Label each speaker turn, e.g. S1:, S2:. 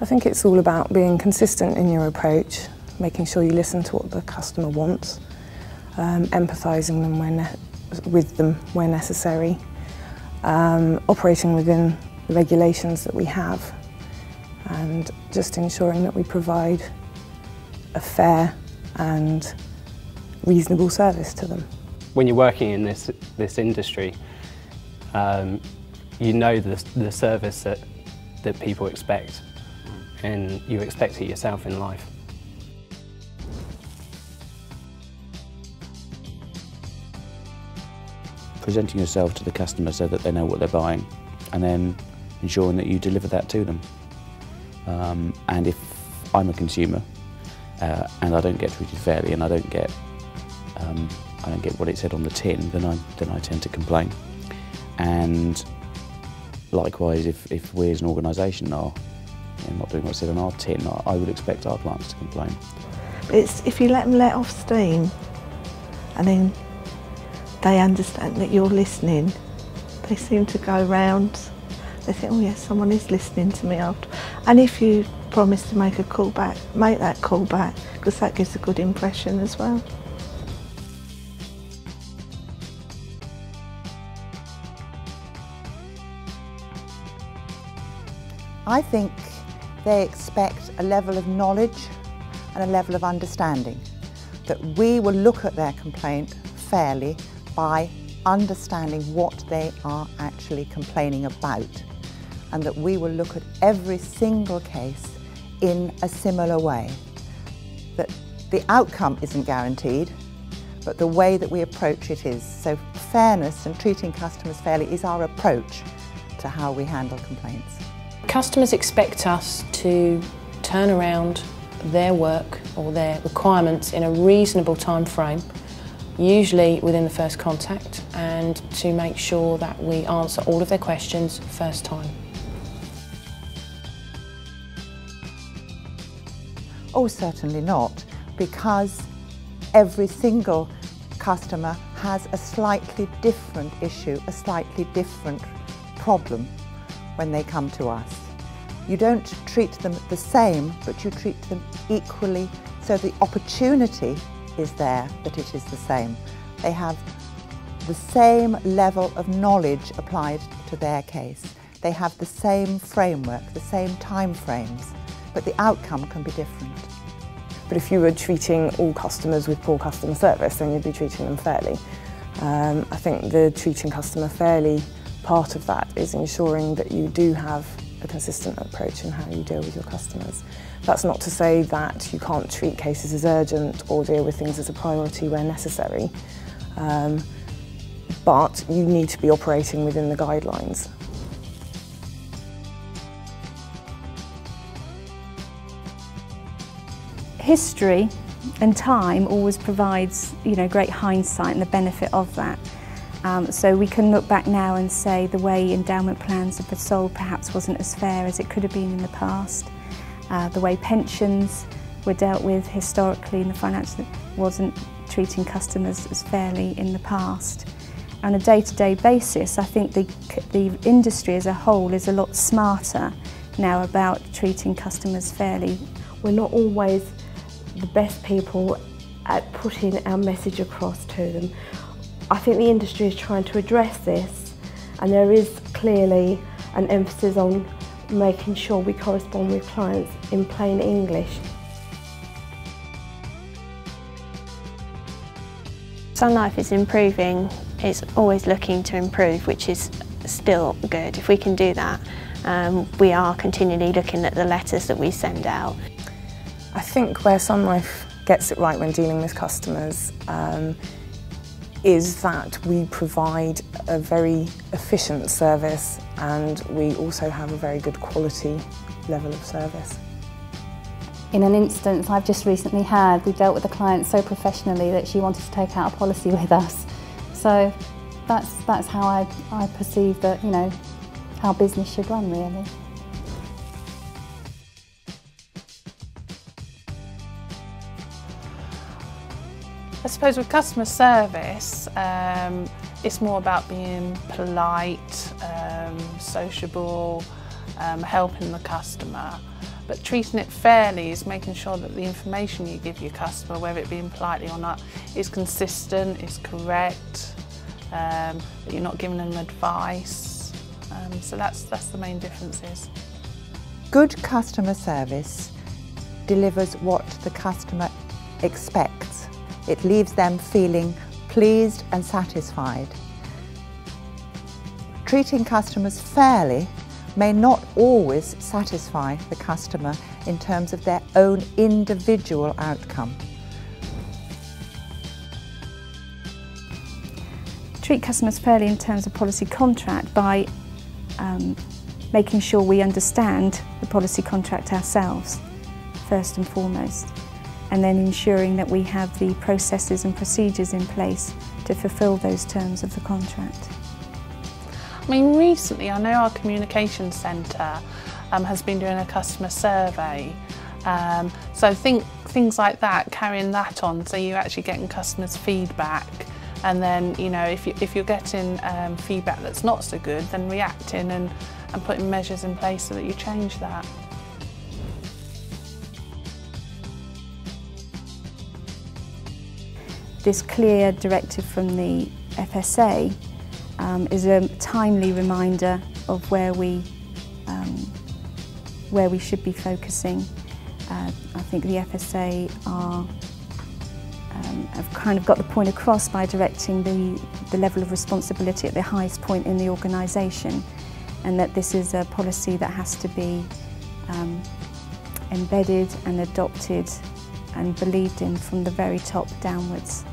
S1: I think it's all about being consistent in your approach, making sure you listen to what the customer wants, empathising with them where necessary, operating within the regulations that we have, and just ensuring that we provide a fair and reasonable service to them.
S2: When you're working in this industry, you know the service that people expect, and you expect it yourself in life.
S3: Presenting yourself to the customer so that they know what they're buying, and then ensuring that you deliver that to them. And if I'm a consumer and I don't get treated fairly, and I don't get what it said on the tin, then I tend to complain. And likewise, if we as an organisation are not doing what's said on our tin, I would expect our clients to complain.
S4: It's if you let them let off steam, and then they understand that you're listening, they seem to go round. They think, oh yes, someone is listening to me after. And if you promise to make a call back, make that call back, because that gives a good impression as well.
S5: I think they expect a level of knowledge and a level of understanding, that we will look at their complaint fairly by understanding what they are actually complaining about, and that we will look at every single case in a similar way. That the outcome isn't guaranteed, but the way that we approach it is. So fairness and treating customers fairly is our approach to how we handle complaints.
S6: Customers expect us to turn around their work or their requirements in a reasonable time frame, usually within the first contact, and to make sure that we answer all of their questions first time.
S5: Oh, certainly not, because every single customer has a slightly different issue, a slightly different problem when they come to us. You don't treat them the same, but you treat them equally, so the opportunity is there that it is the same. They have the same level of knowledge applied to their case. They have the same framework, the same time frames, but the outcome can be different.
S1: But if you were treating all customers with poor customer service, then you'd be treating them fairly. I think the treating customer fairly part of that is ensuring that you do have a consistent approach in how you deal with your customers. That's not to say that you can't treat cases as urgent or deal with things as a priority where necessary, but you need to be operating within the guidelines.
S7: History and time always provides, great hindsight and the benefit of that. So we can look back now and say the way endowment plans are sold perhaps wasn't as fair as it could have been in the past. The way pensions were dealt with historically in the financial wasn't treating customers as fairly in the past. On a day-to-day basis, I think the industry as a whole is a lot smarter now about treating customers fairly.
S8: We're not always the best people at putting our message across to them. I think the industry is trying to address this, and there is clearly an emphasis on making sure we correspond with clients in plain English.
S9: SUNLIFE is improving, it's always looking to improve, which is still good. If we can do that, we are continually looking at the letters that we send out.
S1: I think where SUNLIFE gets it right when dealing with customers is that we provide a very efficient service, and we also have a very good quality level of service.
S10: In an instance I've just recently had, we dealt with a client so professionally that she wanted to take out a policy with us. So that's how I perceive that, how business should run, really.
S11: I suppose with customer service, it's more about being polite, sociable, helping the customer. But treating it fairly is making sure that the information you give your customer, whether it be politely or not, is consistent, is correct, that you're not giving them advice. So that's the main differences.
S5: Good customer service delivers what the customer expects. It leaves them feeling pleased and satisfied. Treating customers fairly may not always satisfy the customer in terms of their own individual outcome.
S7: Treat customers fairly in terms of policy contract by making sure we understand the policy contract ourselves, first and foremost, and then ensuring that we have the processes and procedures in place to fulfil those terms of the contract.
S11: I mean, recently I know our communication centre has been doing a customer survey, so things like that, carrying that on, so you're actually getting customers' feedback, and then, you know, if you're getting feedback that's not so good, then reacting and putting measures in place so that you change that.
S7: This clear directive from the FSA is a timely reminder of where we should be focusing. I think the FSA have kind of got the point across by directing the level of responsibility at the highest point in the organisation, and that this is a policy that has to be embedded and adopted and believed in from the very top downwards.